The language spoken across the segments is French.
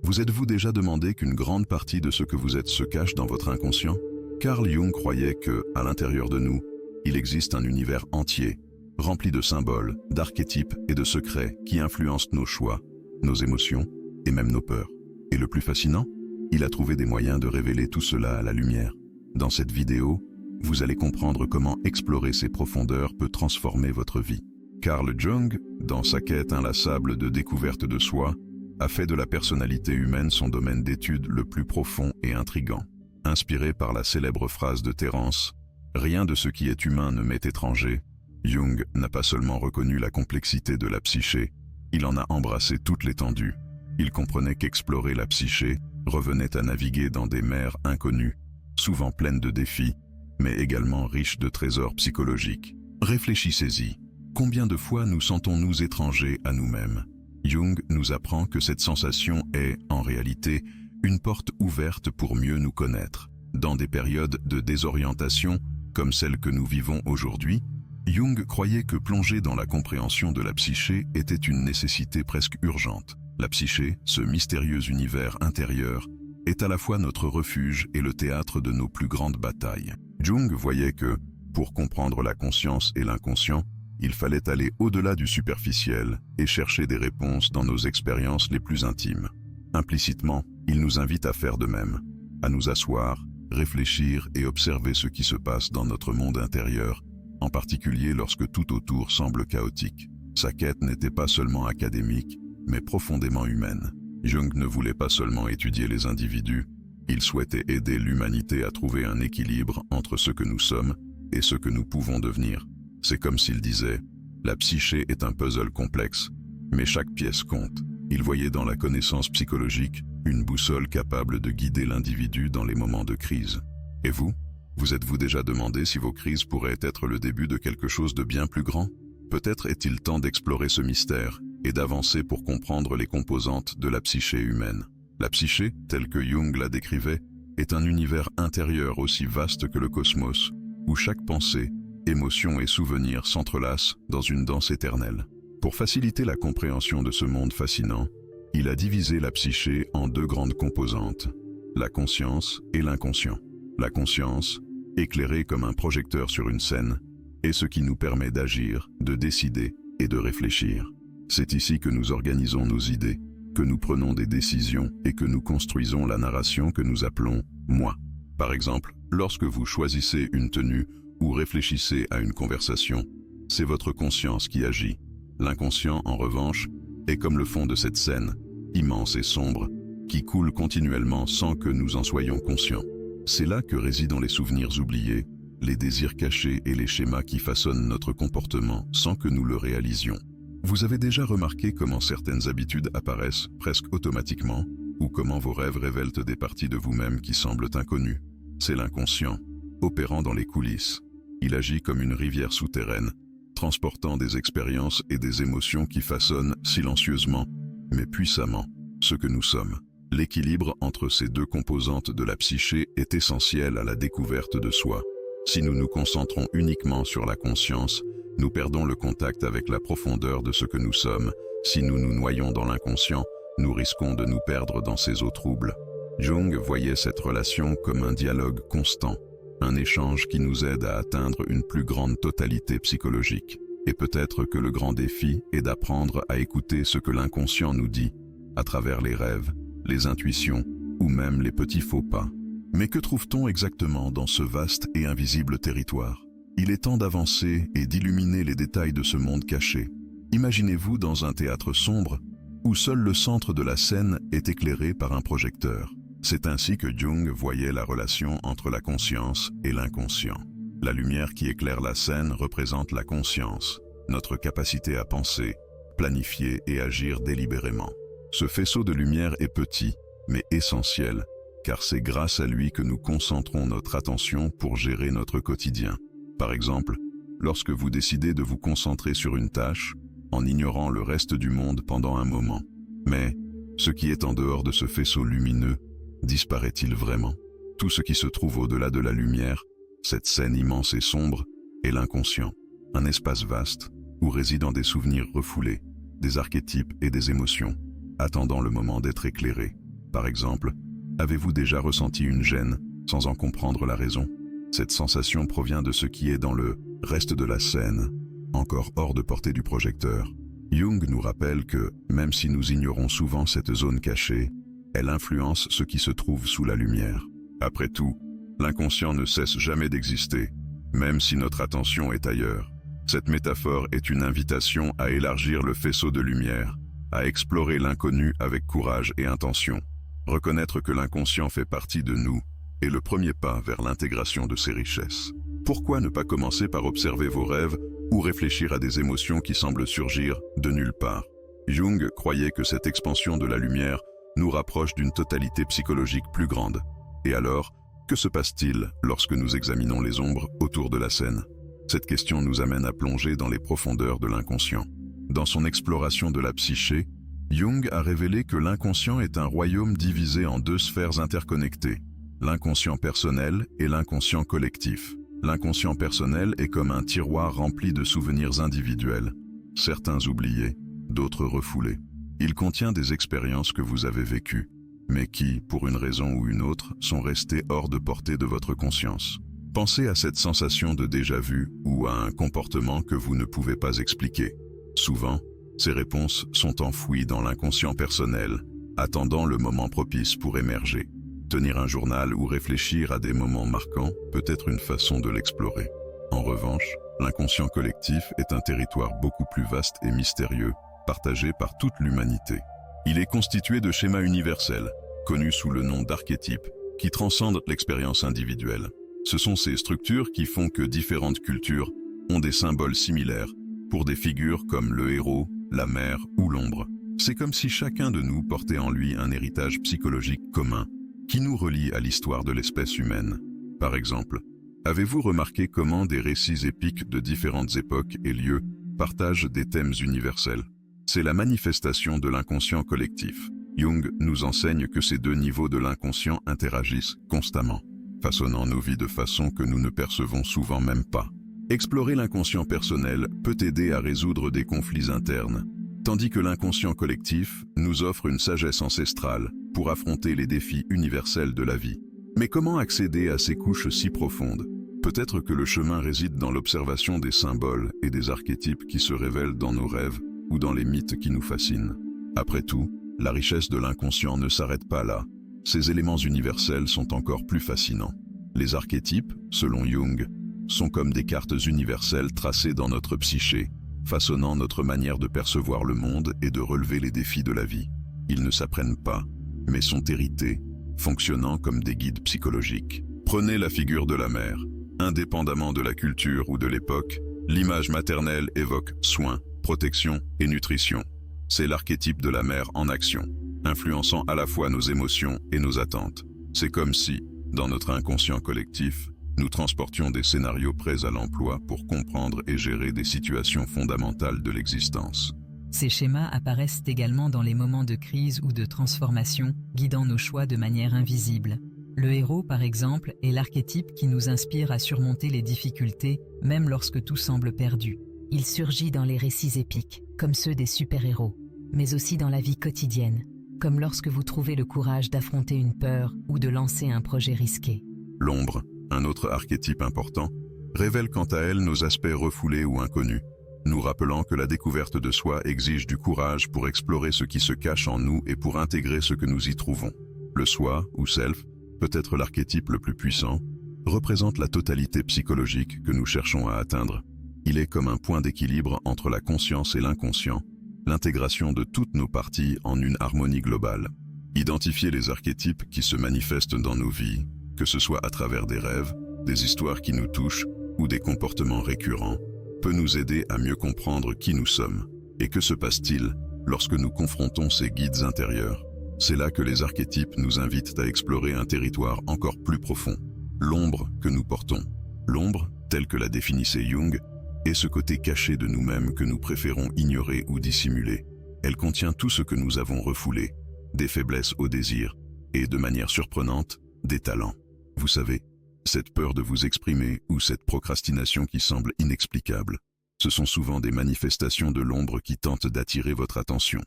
Vous êtes-vous déjà demandé qu'une grande partie de ce que vous êtes se cache dans votre inconscient? Carl Jung croyait que, à l'intérieur de nous, il existe un univers entier, rempli de symboles, d'archétypes et de secrets qui influencent nos choix, nos émotions et même nos peurs. Et le plus fascinant, il a trouvé des moyens de révéler tout cela à la lumière. Dans cette vidéo, vous allez comprendre comment explorer ces profondeurs peut transformer votre vie. Carl Jung, dans sa quête inlassable de découverte de soi, a fait de la personnalité humaine son domaine d'étude le plus profond et intrigant. Inspiré par la célèbre phrase de Terence « Rien de ce qui est humain ne m'est étranger », Jung n'a pas seulement reconnu la complexité de la psyché, il en a embrassé toute l'étendue. Il comprenait qu'explorer la psyché revenait à naviguer dans des mers inconnues, souvent pleines de défis, mais également riches de trésors psychologiques. Réfléchissez-y. Combien de fois nous sentons-nous étrangers à nous-mêmes? Jung nous apprend que cette sensation est, en réalité, une porte ouverte pour mieux nous connaître. Dans des périodes de désorientation, comme celle que nous vivons aujourd'hui, Jung croyait que plonger dans la compréhension de la psyché était une nécessité presque urgente. La psyché, ce mystérieux univers intérieur, est à la fois notre refuge et le théâtre de nos plus grandes batailles. Jung voyait que, pour comprendre la conscience et l'inconscient, il fallait aller au-delà du superficiel et chercher des réponses dans nos expériences les plus intimes. Implicitement, il nous invite à faire de même, à nous asseoir, réfléchir et observer ce qui se passe dans notre monde intérieur, en particulier lorsque tout autour semble chaotique. Sa quête n'était pas seulement académique, mais profondément humaine. Jung ne voulait pas seulement étudier les individus, il souhaitait aider l'humanité à trouver un équilibre entre ce que nous sommes et ce que nous pouvons devenir. C'est comme s'il disait « La psyché est un puzzle complexe, mais chaque pièce compte ». Il voyait dans la connaissance psychologique une boussole capable de guider l'individu dans les moments de crise. Et vous? Vous êtes-vous déjà demandé si vos crises pourraient être le début de quelque chose de bien plus grand? Peut-être est-il temps d'explorer ce mystère et d'avancer pour comprendre les composantes de la psyché humaine. La psyché, telle que Jung la décrivait, est un univers intérieur aussi vaste que le cosmos, où chaque pensée, émotion et souvenir s'entrelacent dans une danse éternelle. Pour faciliter la compréhension de ce monde fascinant, il a divisé la psyché en deux grandes composantes, la conscience et l'inconscient. La conscience, éclairée comme un projecteur sur une scène, est ce qui nous permet d'agir, de décider et de réfléchir. C'est ici que nous organisons nos idées, que nous prenons des décisions et que nous construisons la narration que nous appelons « moi ». Par exemple, lorsque vous choisissez une tenue ou réfléchissez à une conversation, c'est votre conscience qui agit. L'inconscient, en revanche, est comme le fond de cette scène, immense et sombre, qui coule continuellement sans que nous en soyons conscients. C'est là que résident les souvenirs oubliés, les désirs cachés et les schémas qui façonnent notre comportement sans que nous le réalisions. Vous avez déjà remarqué comment certaines habitudes apparaissent presque automatiquement, ou comment vos rêves révèlent des parties de vous-même qui semblent inconnues. C'est l'inconscient, opérant dans les coulisses. Il agit comme une rivière souterraine, transportant des expériences et des émotions qui façonnent silencieusement, mais puissamment, ce que nous sommes. L'équilibre entre ces deux composantes de la psyché est essentiel à la découverte de soi. Si nous nous concentrons uniquement sur la conscience, nous perdons le contact avec la profondeur de ce que nous sommes. Si nous nous noyons dans l'inconscient, nous risquons de nous perdre dans ces eaux troubles. Jung voyait cette relation comme un dialogue constant, un échange qui nous aide à atteindre une plus grande totalité psychologique. Et peut-être que le grand défi est d'apprendre à écouter ce que l'inconscient nous dit, à travers les rêves, les intuitions ou même les petits faux pas. Mais que trouve-t-on exactement dans ce vaste et invisible territoire? Il est temps d'avancer et d'illuminer les détails de ce monde caché. Imaginez-vous dans un théâtre sombre, où seul le centre de la scène est éclairé par un projecteur. C'est ainsi que Jung voyait la relation entre la conscience et l'inconscient. La lumière qui éclaire la scène représente la conscience, notre capacité à penser, planifier et agir délibérément. Ce faisceau de lumière est petit, mais essentiel, car c'est grâce à lui que nous concentrons notre attention pour gérer notre quotidien. Par exemple, lorsque vous décidez de vous concentrer sur une tâche, en ignorant le reste du monde pendant un moment. Mais, ce qui est en dehors de ce faisceau lumineux, disparaît-il vraiment? Tout ce qui se trouve au-delà de la lumière, cette scène immense et sombre, est l'inconscient, un espace vaste où résident des souvenirs refoulés, des archétypes et des émotions, attendant le moment d'être éclairés. Par exemple, avez-vous déjà ressenti une gêne sans en comprendre la raison? Cette sensation provient de ce qui est dans le reste de la scène, encore hors de portée du projecteur. Jung nous rappelle que, même si nous ignorons souvent cette zone cachée, elle influence ce qui se trouve sous la lumière. Après tout, l'inconscient ne cesse jamais d'exister, même si notre attention est ailleurs. Cette métaphore est une invitation à élargir le faisceau de lumière, à explorer l'inconnu avec courage et intention. Reconnaître que l'inconscient fait partie de nous est le premier pas vers l'intégration de ses richesses. Pourquoi ne pas commencer par observer vos rêves ou réfléchir à des émotions qui semblent surgir de nulle part? Jung croyait que cette expansion de la lumière nous rapproche d'une totalité psychologique plus grande. Et alors, que se passe-t-il lorsque nous examinons les ombres autour de la scène? Cette question nous amène à plonger dans les profondeurs de l'inconscient. Dans son exploration de la psyché, Jung a révélé que l'inconscient est un royaume divisé en deux sphères interconnectées, l'inconscient personnel et l'inconscient collectif. L'inconscient personnel est comme un tiroir rempli de souvenirs individuels, certains oubliés, d'autres refoulés. Il contient des expériences que vous avez vécues, mais qui, pour une raison ou une autre, sont restées hors de portée de votre conscience. Pensez à cette sensation de déjà-vu ou à un comportement que vous ne pouvez pas expliquer. Souvent, ces réponses sont enfouies dans l'inconscient personnel, attendant le moment propice pour émerger. Tenir un journal ou réfléchir à des moments marquants peut être une façon de l'explorer. En revanche, l'inconscient collectif est un territoire beaucoup plus vaste et mystérieux, partagé par toute l'humanité. Il est constitué de schémas universels, connus sous le nom d'archétypes, qui transcendent l'expérience individuelle. Ce sont ces structures qui font que différentes cultures ont des symboles similaires pour des figures comme le héros, la mère ou l'ombre. C'est comme si chacun de nous portait en lui un héritage psychologique commun qui nous relie à l'histoire de l'espèce humaine. Par exemple, avez-vous remarqué comment des récits épiques de différentes époques et lieux partagent des thèmes universels? C'est la manifestation de l'inconscient collectif. Jung nous enseigne que ces deux niveaux de l'inconscient interagissent constamment, façonnant nos vies de façon que nous ne percevons souvent même pas. Explorer l'inconscient personnel peut aider à résoudre des conflits internes, tandis que l'inconscient collectif nous offre une sagesse ancestrale pour affronter les défis universels de la vie. Mais comment accéder à ces couches si profondes? Peut-être que le chemin réside dans l'observation des symboles et des archétypes qui se révèlent dans nos rêves ou dans les mythes qui nous fascinent. Après tout, la richesse de l'inconscient ne s'arrête pas là. Ces éléments universels sont encore plus fascinants. Les archétypes, selon Jung, sont comme des cartes universelles tracées dans notre psyché, façonnant notre manière de percevoir le monde et de relever les défis de la vie. Ils ne s'apprennent pas, mais sont hérités, fonctionnant comme des guides psychologiques. Prenez la figure de la mère. Indépendamment de la culture ou de l'époque, l'image maternelle évoque soin, protection et nutrition. C'est l'archétype de la mère en action, influençant à la fois nos émotions et nos attentes. C'est comme si, dans notre inconscient collectif, nous transportions des scénarios prêts à l'emploi pour comprendre et gérer des situations fondamentales de l'existence. Ces schémas apparaissent également dans les moments de crise ou de transformation, guidant nos choix de manière invisible. Le héros, par exemple, est l'archétype qui nous inspire à surmonter les difficultés, même lorsque tout semble perdu. Il surgit dans les récits épiques, comme ceux des super-héros, mais aussi dans la vie quotidienne, comme lorsque vous trouvez le courage d'affronter une peur ou de lancer un projet risqué. L'ombre, un autre archétype important, révèle quant à elle nos aspects refoulés ou inconnus, nous rappelant que la découverte de soi exige du courage pour explorer ce qui se cache en nous et pour intégrer ce que nous y trouvons. Le soi, ou self, peut-être l'archétype le plus puissant, représente la totalité psychologique que nous cherchons à atteindre. Il est comme un point d'équilibre entre la conscience et l'inconscient, l'intégration de toutes nos parties en une harmonie globale. Identifier les archétypes qui se manifestent dans nos vies, que ce soit à travers des rêves, des histoires qui nous touchent ou des comportements récurrents, peut nous aider à mieux comprendre qui nous sommes. Et que se passe-t-il lorsque nous confrontons ces guides intérieurs? C'est là que les archétypes nous invitent à explorer un territoire encore plus profond. L'ombre que nous portons. L'ombre, telle que la définissait Jung, est ce côté caché de nous-mêmes que nous préférons ignorer ou dissimuler. Elle contient tout ce que nous avons refoulé, des faiblesses au désir, et de manière surprenante, des talents. Vous savez, cette peur de vous exprimer ou cette procrastination qui semble inexplicable, ce sont souvent des manifestations de l'ombre qui tentent d'attirer votre attention.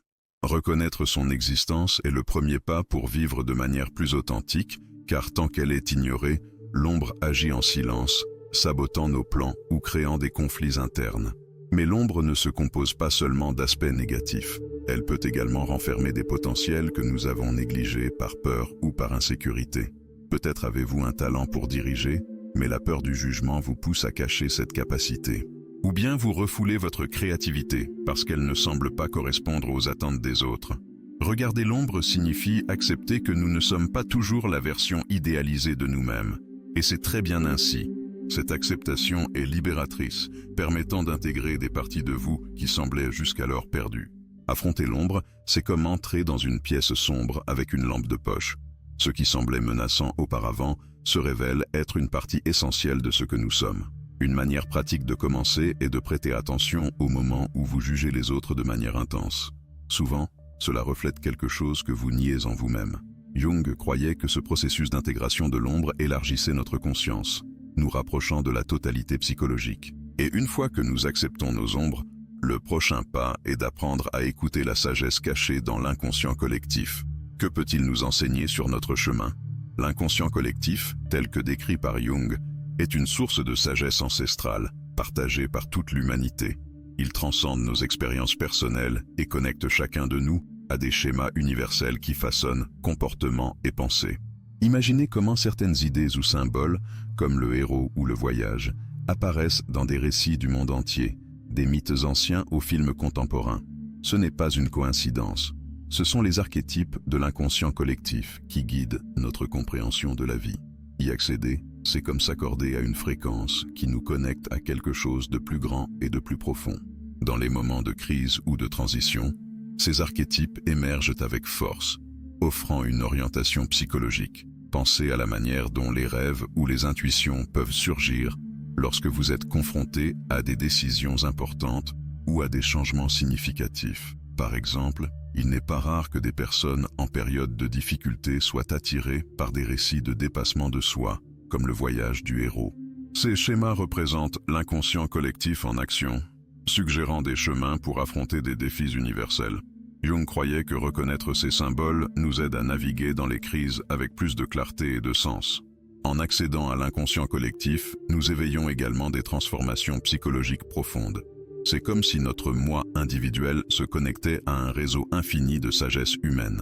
Reconnaître son existence est le premier pas pour vivre de manière plus authentique, car tant qu'elle est ignorée, l'ombre agit en silence, sabotant nos plans ou créant des conflits internes. Mais l'ombre ne se compose pas seulement d'aspects négatifs. Elle peut également renfermer des potentiels que nous avons négligés par peur ou par insécurité. Peut-être avez-vous un talent pour diriger, mais la peur du jugement vous pousse à cacher cette capacité. Ou bien vous refoulez votre créativité parce qu'elle ne semble pas correspondre aux attentes des autres. Regarder l'ombre signifie accepter que nous ne sommes pas toujours la version idéalisée de nous-mêmes. Et c'est très bien ainsi. Cette acceptation est libératrice, permettant d'intégrer des parties de vous qui semblaient jusqu'alors perdues. Affronter l'ombre, c'est comme entrer dans une pièce sombre avec une lampe de poche. Ce qui semblait menaçant auparavant se révèle être une partie essentielle de ce que nous sommes. Une manière pratique de commencer est de prêter attention au moment où vous jugez les autres de manière intense. Souvent, cela reflète quelque chose que vous niez en vous-même. Jung croyait que ce processus d'intégration de l'ombre élargissait notre conscience, nous rapprochant de la totalité psychologique. Et une fois que nous acceptons nos ombres, le prochain pas est d'apprendre à écouter la sagesse cachée dans l'inconscient collectif. Que peut-il nous enseigner sur notre chemin? L'inconscient collectif, tel que décrit par Jung, est une source de sagesse ancestrale, partagée par toute l'humanité. Il transcende nos expériences personnelles et connecte chacun de nous à des schémas universels qui façonnent comportements et pensées. Imaginez comment certaines idées ou symboles, comme le héros ou le voyage, apparaissent dans des récits du monde entier, des mythes anciens aux films contemporains. Ce n'est pas une coïncidence. Ce sont les archétypes de l'inconscient collectif qui guident notre compréhension de la vie. Y accéder, c'est comme s'accorder à une fréquence qui nous connecte à quelque chose de plus grand et de plus profond. Dans les moments de crise ou de transition, ces archétypes émergent avec force, offrant une orientation psychologique. Pensez à la manière dont les rêves ou les intuitions peuvent surgir lorsque vous êtes confronté à des décisions importantes ou à des changements significatifs. Par exemple, il n'est pas rare que des personnes en période de difficulté soient attirées par des récits de dépassement de soi, comme le voyage du héros. Ces schémas représentent l'inconscient collectif en action, suggérant des chemins pour affronter des défis universels. Jung croyait que reconnaître ces symboles nous aide à naviguer dans les crises avec plus de clarté et de sens. En accédant à l'inconscient collectif, nous éveillons également des transformations psychologiques profondes. C'est comme si notre moi individuel se connectait à un réseau infini de sagesse humaine.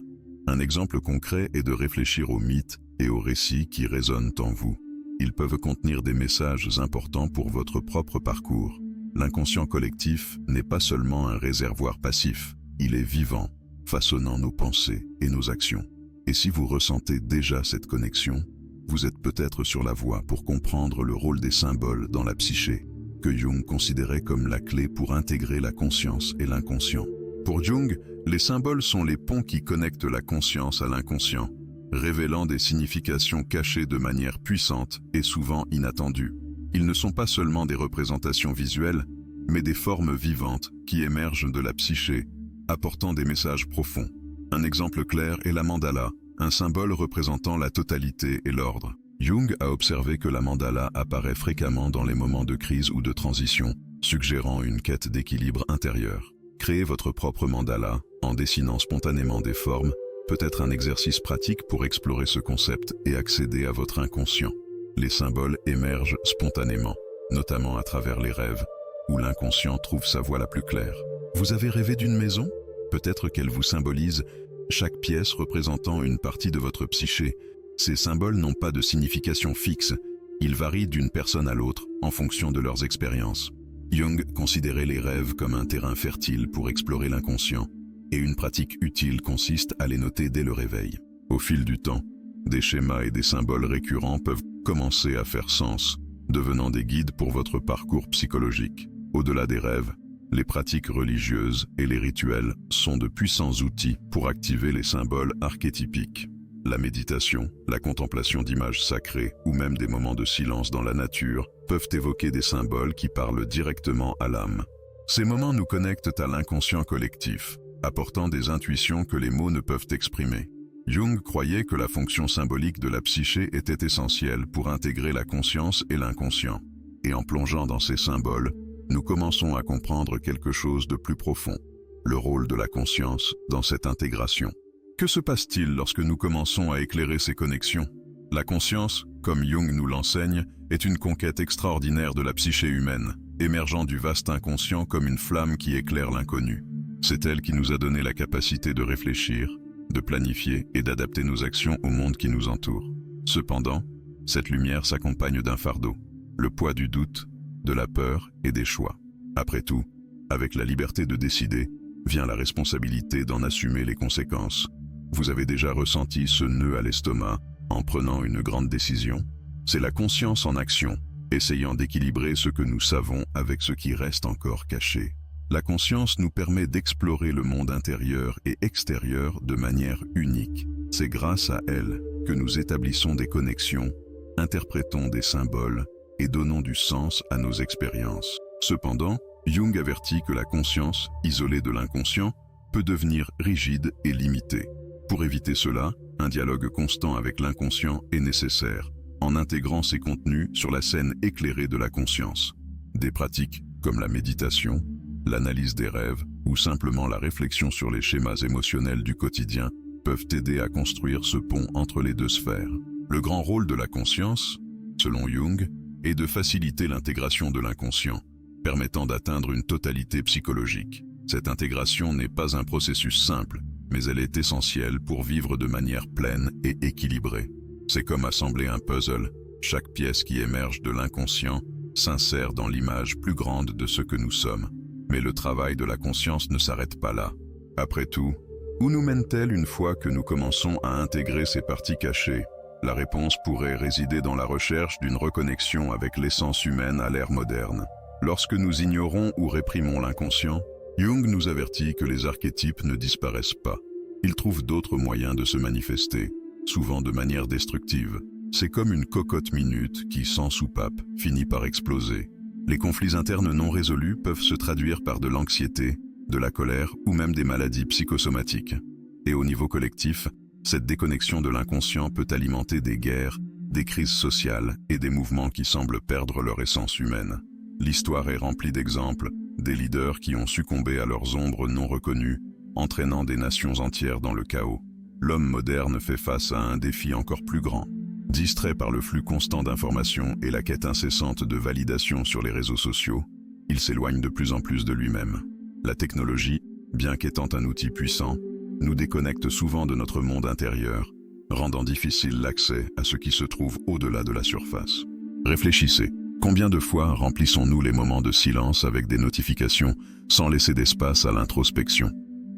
Un exemple concret est de réfléchir aux mythes et aux récits qui résonnent en vous. Ils peuvent contenir des messages importants pour votre propre parcours. L'inconscient collectif n'est pas seulement un réservoir passif, il est vivant, façonnant nos pensées et nos actions. Et si vous ressentez déjà cette connexion, vous êtes peut-être sur la voie pour comprendre le rôle des symboles dans la psyché, que Jung considérait comme la clé pour intégrer la conscience et l'inconscient. Pour Jung, les symboles sont les ponts qui connectent la conscience à l'inconscient, révélant des significations cachées de manière puissante et souvent inattendues. Ils ne sont pas seulement des représentations visuelles, mais des formes vivantes qui émergent de la psyché, apportant des messages profonds. Un exemple clair est la mandala, un symbole représentant la totalité et l'ordre. Jung a observé que la mandala apparaît fréquemment dans les moments de crise ou de transition, suggérant une quête d'équilibre intérieur. Créer votre propre mandala, en dessinant spontanément des formes, peut être un exercice pratique pour explorer ce concept et accéder à votre inconscient. Les symboles émergent spontanément, notamment à travers les rêves, où l'inconscient trouve sa voie la plus claire. Vous avez rêvé d'une maison? Peut-être qu'elle vous symbolise, chaque pièce représentant une partie de votre psyché. Ces symboles n'ont pas de signification fixe, ils varient d'une personne à l'autre en fonction de leurs expériences. Jung considérait les rêves comme un terrain fertile pour explorer l'inconscient, et une pratique utile consiste à les noter dès le réveil. Au fil du temps, des schémas et des symboles récurrents peuvent commencer à faire sens, devenant des guides pour votre parcours psychologique. Au-delà des rêves, les pratiques religieuses et les rituels sont de puissants outils pour activer les symboles archétypiques. La méditation, la contemplation d'images sacrées ou même des moments de silence dans la nature peuvent évoquer des symboles qui parlent directement à l'âme. Ces moments nous connectent à l'inconscient collectif, apportant des intuitions que les mots ne peuvent exprimer. Jung croyait que la fonction symbolique de la psyché était essentielle pour intégrer la conscience et l'inconscient. Et en plongeant dans ces symboles, nous commençons à comprendre quelque chose de plus profond. le rôle de la conscience dans cette intégration. Que se passe-t-il lorsque nous commençons à éclairer ces connexions? La conscience, comme Jung nous l'enseigne, est une conquête extraordinaire de la psyché humaine, émergeant du vaste inconscient comme une flamme qui éclaire l'inconnu. C'est elle qui nous a donné la capacité de réfléchir, de planifier et d'adapter nos actions au monde qui nous entoure. Cependant, cette lumière s'accompagne d'un fardeau, le poids du doute, de la peur et des choix. Après tout, avec la liberté de décider, vient la responsabilité d'en assumer les conséquences. Vous avez déjà ressenti ce nœud à l'estomac en prenant une grande décision? C'est la conscience en action, essayant d'équilibrer ce que nous savons avec ce qui reste encore caché. La conscience nous permet d'explorer le monde intérieur et extérieur de manière unique. C'est grâce à elle que nous établissons des connexions, interprétons des symboles et donnons du sens à nos expériences. Cependant, Jung avertit que la conscience, isolée de l'inconscient, peut devenir rigide et limitée. Pour éviter cela, un dialogue constant avec l'inconscient est nécessaire, en intégrant ses contenus sur la scène éclairée de la conscience. Des pratiques comme la méditation, l'analyse des rêves ou simplement la réflexion sur les schémas émotionnels du quotidien peuvent aider à construire ce pont entre les deux sphères. Le grand rôle de la conscience, selon Jung, est de faciliter l'intégration de l'inconscient, permettant d'atteindre une totalité psychologique. Cette intégration n'est pas un processus simple, mais elle est essentielle pour vivre de manière pleine et équilibrée. C'est comme assembler un puzzle. Chaque pièce qui émerge de l'inconscient s'insère dans l'image plus grande de ce que nous sommes. Mais le travail de la conscience ne s'arrête pas là. Après tout, où nous mène-t-elle une fois que nous commençons à intégrer ces parties cachées? La réponse pourrait résider dans la recherche d'une reconnexion avec l'essence humaine à l'ère moderne. Lorsque nous ignorons ou réprimons l'inconscient, Jung nous avertit que les archétypes ne disparaissent pas. Ils trouvent d'autres moyens de se manifester, souvent de manière destructive. C'est comme une cocotte minute qui, sans soupape, finit par exploser. Les conflits internes non résolus peuvent se traduire par de l'anxiété, de la colère ou même des maladies psychosomatiques. Et au niveau collectif, cette déconnexion de l'inconscient peut alimenter des guerres, des crises sociales et des mouvements qui semblent perdre leur essence humaine. L'histoire est remplie d'exemples, des leaders qui ont succombé à leurs ombres non reconnues, entraînant des nations entières dans le chaos. L'homme moderne fait face à un défi encore plus grand. Distrait par le flux constant d'informations et la quête incessante de validation sur les réseaux sociaux, il s'éloigne de plus en plus de lui-même. La technologie, bien qu'étant un outil puissant, nous déconnecte souvent de notre monde intérieur, rendant difficile l'accès à ce qui se trouve au-delà de la surface. Réfléchissez. Combien de fois remplissons-nous les moments de silence avec des notifications sans laisser d'espace à l'introspection?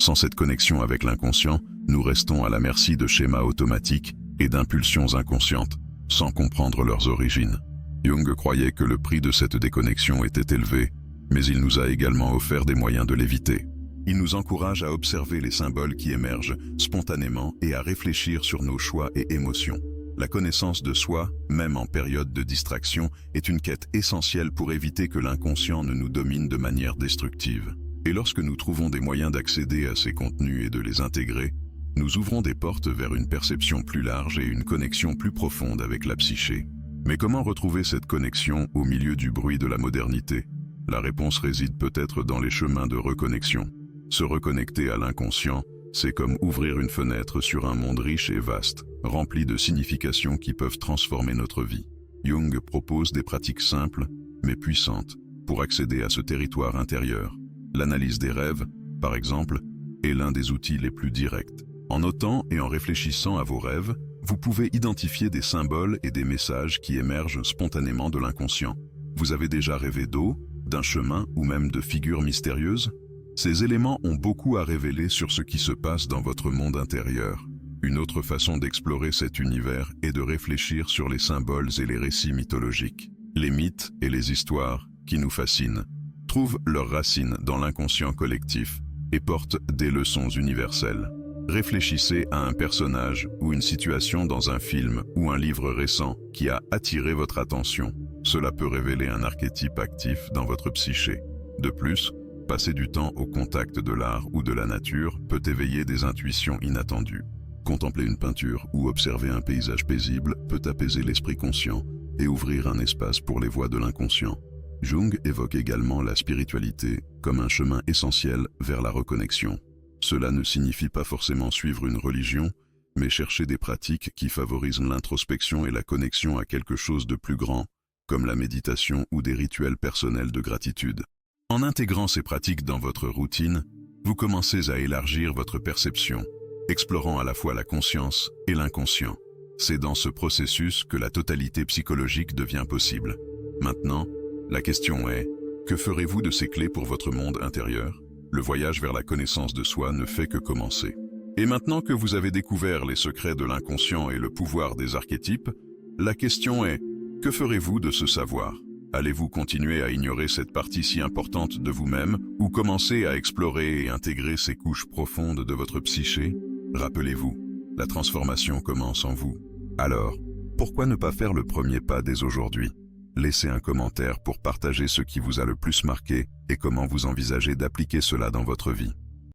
Sans cette connexion avec l'inconscient, nous restons à la merci de schémas automatiques et d'impulsions inconscientes, sans comprendre leurs origines. Jung croyait que le prix de cette déconnexion était élevé, mais il nous a également offert des moyens de l'éviter. Il nous encourage à observer les symboles qui émergent spontanément et à réfléchir sur nos choix et émotions. La connaissance de soi, même en période de distraction, est une quête essentielle pour éviter que l'inconscient ne nous domine de manière destructive. Et lorsque nous trouvons des moyens d'accéder à ces contenus et de les intégrer, nous ouvrons des portes vers une perception plus large et une connexion plus profonde avec la psyché. Mais comment retrouver cette connexion au milieu du bruit de la modernité? La réponse réside peut-être dans les chemins de reconnexion. Se reconnecter à l'inconscient, c'est comme ouvrir une fenêtre sur un monde riche et vaste, rempli de significations qui peuvent transformer notre vie. Jung propose des pratiques simples, mais puissantes, pour accéder à ce territoire intérieur. L'analyse des rêves, par exemple, est l'un des outils les plus directs. En notant et en réfléchissant à vos rêves, vous pouvez identifier des symboles et des messages qui émergent spontanément de l'inconscient. Vous avez déjà rêvé d'eau, d'un chemin ou même de figures mystérieuses? Ces éléments ont beaucoup à révéler sur ce qui se passe dans votre monde intérieur. Une autre façon d'explorer cet univers est de réfléchir sur les symboles et les récits mythologiques. Les mythes et les histoires, qui nous fascinent, trouvent leurs racines dans l'inconscient collectif et portent des leçons universelles. Réfléchissez à un personnage ou une situation dans un film ou un livre récent qui a attiré votre attention. Cela peut révéler un archétype actif dans votre psyché. De plus, passer du temps au contact de l'art ou de la nature peut éveiller des intuitions inattendues. Contempler une peinture ou observer un paysage paisible peut apaiser l'esprit conscient et ouvrir un espace pour les voies de l'inconscient. Jung évoque également la spiritualité comme un chemin essentiel vers la reconnexion. Cela ne signifie pas forcément suivre une religion, mais chercher des pratiques qui favorisent l'introspection et la connexion à quelque chose de plus grand, comme la méditation ou des rituels personnels de gratitude. En intégrant ces pratiques dans votre routine, vous commencez à élargir votre perception, explorant à la fois la conscience et l'inconscient. C'est dans ce processus que la totalité psychologique devient possible. Maintenant, la question est, que ferez-vous de ces clés pour votre monde intérieur? Le voyage vers la connaissance de soi ne fait que commencer. Et maintenant que vous avez découvert les secrets de l'inconscient et le pouvoir des archétypes, la question est, que ferez-vous de ce savoir? Allez-vous continuer à ignorer cette partie si importante de vous-même ou commencer à explorer et intégrer ces couches profondes de votre psyché? Rappelez-vous, la transformation commence en vous. Alors, pourquoi ne pas faire le premier pas dès aujourd'hui? Laissez un commentaire pour partager ce qui vous a le plus marqué et comment vous envisagez d'appliquer cela dans votre vie.